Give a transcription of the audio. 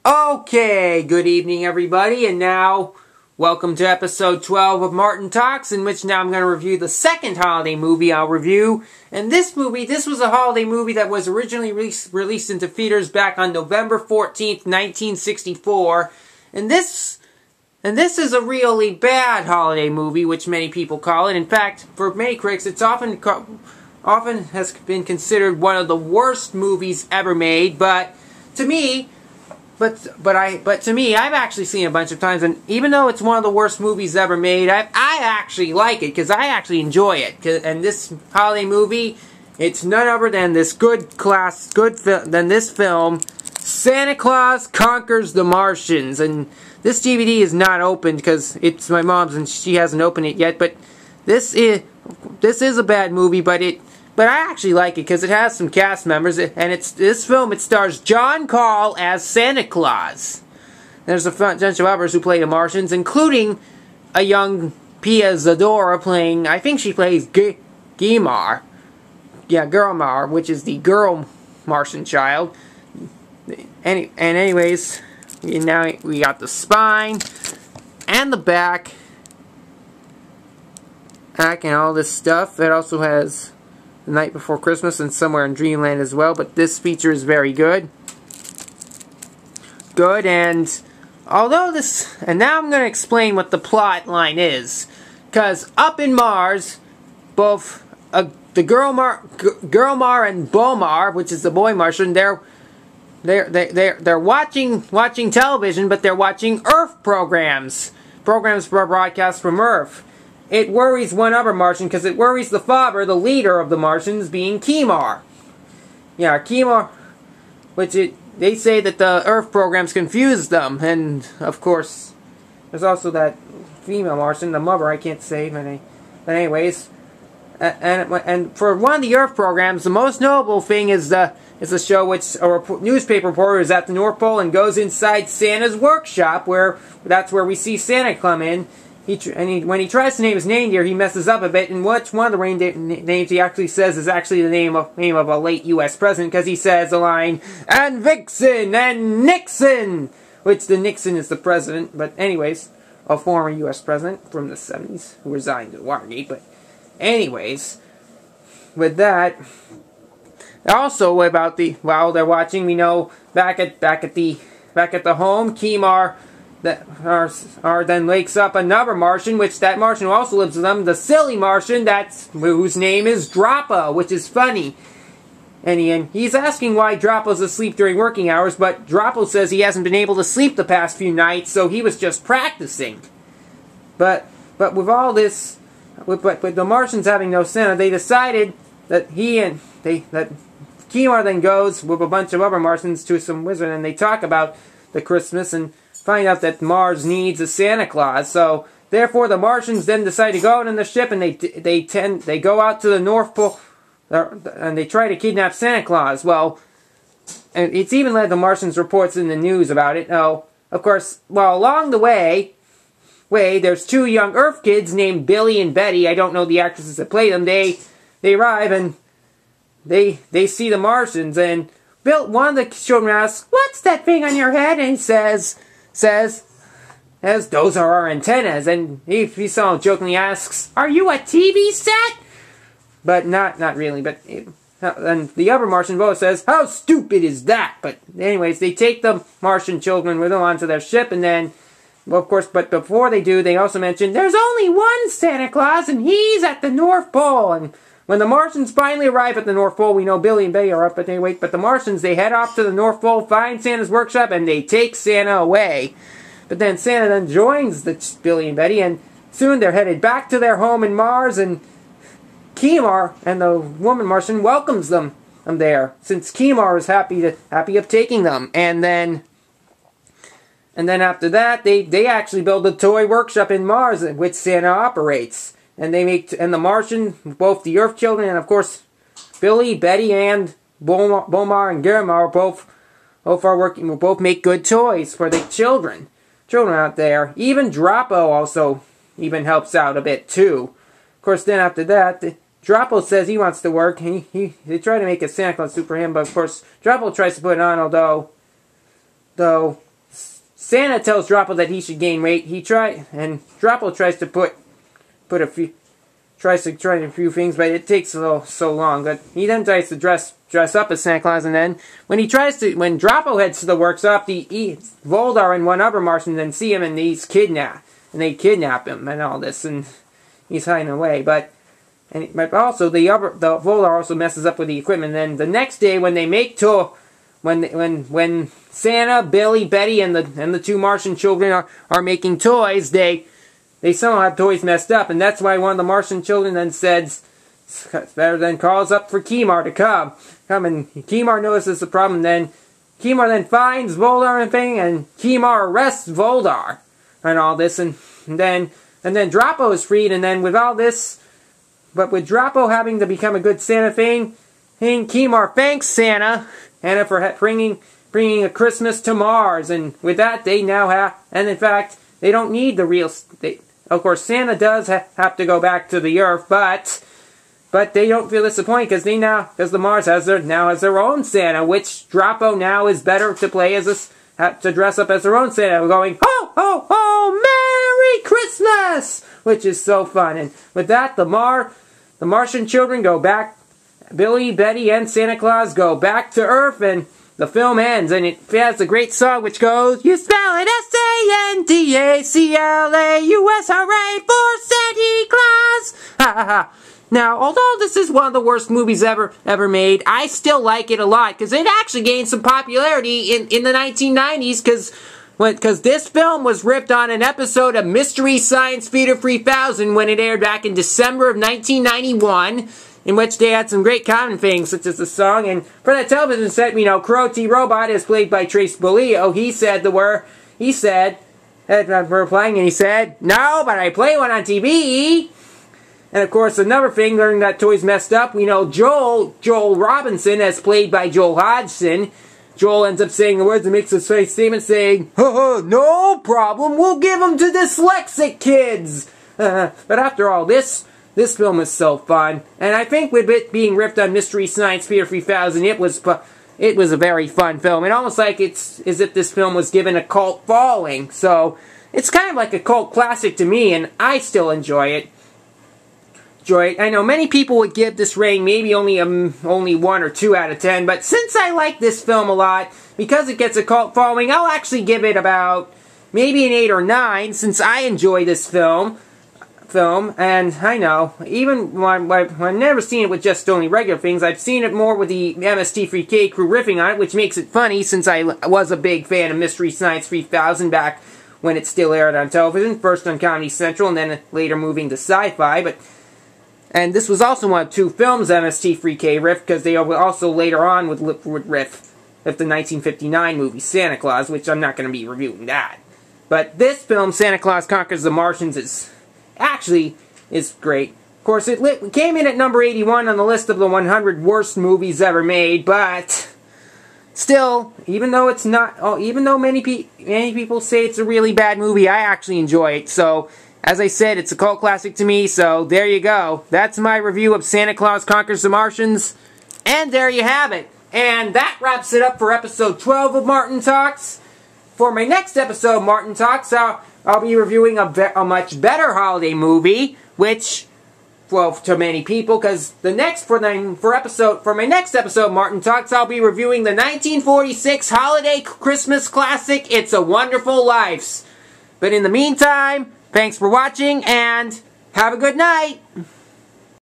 Okay, good evening everybody, and now welcome to episode 12 of Talkz, in which now I'm going to review the second holiday movie I'll review. And this was a holiday movie that was originally released into theaters back on November 14th, 1964. And this is a really bad holiday movie, which many people call it. In fact, for many critics, it's often has been considered one of the worst movies ever made, but to me, I've actually seen it a bunch of times, and even though it's one of the worst movies ever made, I actually like it, because I actually enjoy it. And this holiday movie, it's none other than this film, Santa Claus Conquers the Martians. And this DVD is not opened, because it's my mom's and she hasn't opened it yet, but this is a bad movie, but I actually like it because it has some cast members, and this film stars John Call as Santa Claus. There's a bunch of others who play the Martians, including a young Pia Zadora playing, I think she plays Girmar, which is the girl Martian child. Anyways, now we got the spine and the back and all this stuff. It also has The Night Before Christmas and Somewhere in Dreamland as well, but this feature is very good. And although and now I'm going to explain what the plot line is, because up in Mars, both the Girmar and Bomar, which is the boy Martian, they're watching television, but they're watching Earth programs broadcast from Earth. It worries one other Martian, because it worries the father, the leader of the Martians, being Kimar. Yeah, Kimar, they say that the Earth programs confuse them, and of course, there's also that female Martian, the mother, I can't say, but anyways, and for one of the Earth programs, the most notable thing is a show which a newspaper reporter is at the North Pole and goes inside Santa's workshop, that's where we see Santa come in. When he tries to name his reindeer, he messes up a bit, and one of the reindeer names he actually says is actually the name of a late U.S. president, because he says the line, "and Vixen, and Nixon," which the Nixon is the president, but anyways, a former U.S. president from the 70s, who resigned at Watergate, but anyways, with that, also while they're watching, we know back at the home, Kimar then wakes up another Martian, which that Martian who also lives with them, the silly Martian, whose name is Droppo, which is funny. And he's asking why Droppo's asleep during working hours, but Droppo says he hasn't been able to sleep the past few nights, so he was just practicing. But with all this, with the Martians having no Santa, they decided that that Kimar then goes with a bunch of other Martians to some wizard, and they talk about the Christmas and find out that Mars needs a Santa Claus. So therefore, the Martians then decide to go out in the ship, and they go out to the North Pole, and they try to kidnap Santa Claus. Well, and it's even led the Martians reports in the news about it. Oh, of course. Well, along the way, there's two young Earth kids named Billy and Betty. I don't know the actresses that play them. They arrive and they see the Martians, and one of the children asks, "What's that thing on your head?" And he says, "Those are our antennas." And he somehow jokingly asks, "Are you a TV set?" But not really. But and the other Martian boy says, "How stupid is that?" But anyways, they take the Martian children with them onto their ship, and then, well, of course, but before they do, they also mention there's only one Santa Claus, and he's at the North Pole. And when the Martians finally arrive at the North Pole, we know Billy and Betty are up, but the Martians, they head off to the North Pole, find Santa's workshop, and they take Santa away. But then Santa then joins Billy and Betty, and soon they're headed back to their home in Mars, and Kimar and the woman Martian welcomes them there, since Kimar is happy of taking them. And then after that, they actually build a toy workshop in Mars, which Santa operates. And the Martian, both the Earth children, and of course, Billy, Betty, and Bomar and Girmar both make good toys for the children out there. Even Droppo also helps out a bit too. Of course, then after that, Droppo says he wants to work. They try to make a Santa Claus suit for him, but of course, Droppo tries to put it on, although Santa tells Drapo that he should gain weight. And Drapo tries to try a few things, but it takes so long. But he then tries to dress up as Santa Claus, and then when Drapo heads to the workshop, Voldar and one other Martian then see him, and they kidnap him and all this, and he's hiding away. But also the Voldar also messes up with the equipment. And then the next day, when they make when Santa, Billy, Betty, and the two Martian children are making toys, they somehow have toys messed up, and that's why one of the Martian children then says, better than calls up for Kimar to come, and Kimar notices the problem. Then Kimar then finds Voldar and thing, and Kimar arrests Voldar and all this, and then Drapo is freed, and then with all this, but with Drapo having to become a good Santa thing, Kimar thanks Santa for bringing a Christmas to Mars, and with that they now have, and in fact they don't need the real. Of course, Santa does have to go back to the Earth, but they don't feel disappointed because the Mars has their own Santa, which Drapo now is better to play to dress up as their own Santa. We're going ho ho ho, Merry Christmas, which is so fun. And with that, the Martian children go back. Billy, Betty, and Santa Claus go back to Earth, and the film ends, and it has a great song which goes, you spell it S-A-N-T-A-C-L-A-U-S, hooray for Santa Claus! Ha ha ha. Now, although this is one of the worst movies ever made, I still like it a lot, because it actually gained some popularity in the 1990s, because this film was ripped on an episode of Mystery Science Theater 3000 when it aired back in December of 1991, in which they had some great common things, such as the song. And for that television set, Crow T. Robot is played by Trace Bolio. He said we're playing, and he said, no, but I play one on TV. And of course, another thing, learning that toys messed up, we know Joel Robinson, as played by Joel Hodgson. Joel ends up saying the words and makes a statement saying, no problem, we'll give them to dyslexic kids. But after all, this film is so fun, and I think with it being ripped on Mystery Science Theater 3000, it was a very fun film. And almost like it's as if this film was given a cult following. So it's kind of like a cult classic to me, and I still enjoy it. I know many people would give this rating maybe only 1 or 2 out of 10, but since I like this film a lot, because it gets a cult following, I'll actually give it about maybe an 8 or 9, since I enjoy this film. And I know, even when I've never seen it with just only regular things, I've seen it more with the MST3K crew riffing on it, which makes it funny since I was a big fan of Mystery Science 3000 back when it still aired on television, first on Comedy Central and then later moving to Sci-Fi. And this was also one of 2 films MST3K riff, because they also later on would riff of the 1959 movie Santa Claus, which I'm not going to be reviewing that. But this film, Santa Claus Conquers the Martians, is great. Of course, it came in at number 81 on the list of the 100 worst movies ever made, but still, even though many people say it's a really bad movie, I actually enjoy it. So, as I said, it's a cult classic to me, so there you go. That's my review of Santa Claus Conquers the Martians, and there you have it. And that wraps it up for episode 12 of Martin Talks. For my next episode of Martin Talks, I'll be reviewing a much better holiday movie, which, well, to many people, because for my next episode of Martin Talks, I'll be reviewing the 1946 holiday Christmas classic, It's a Wonderful Life. But in the meantime, thanks for watching, and have a good night!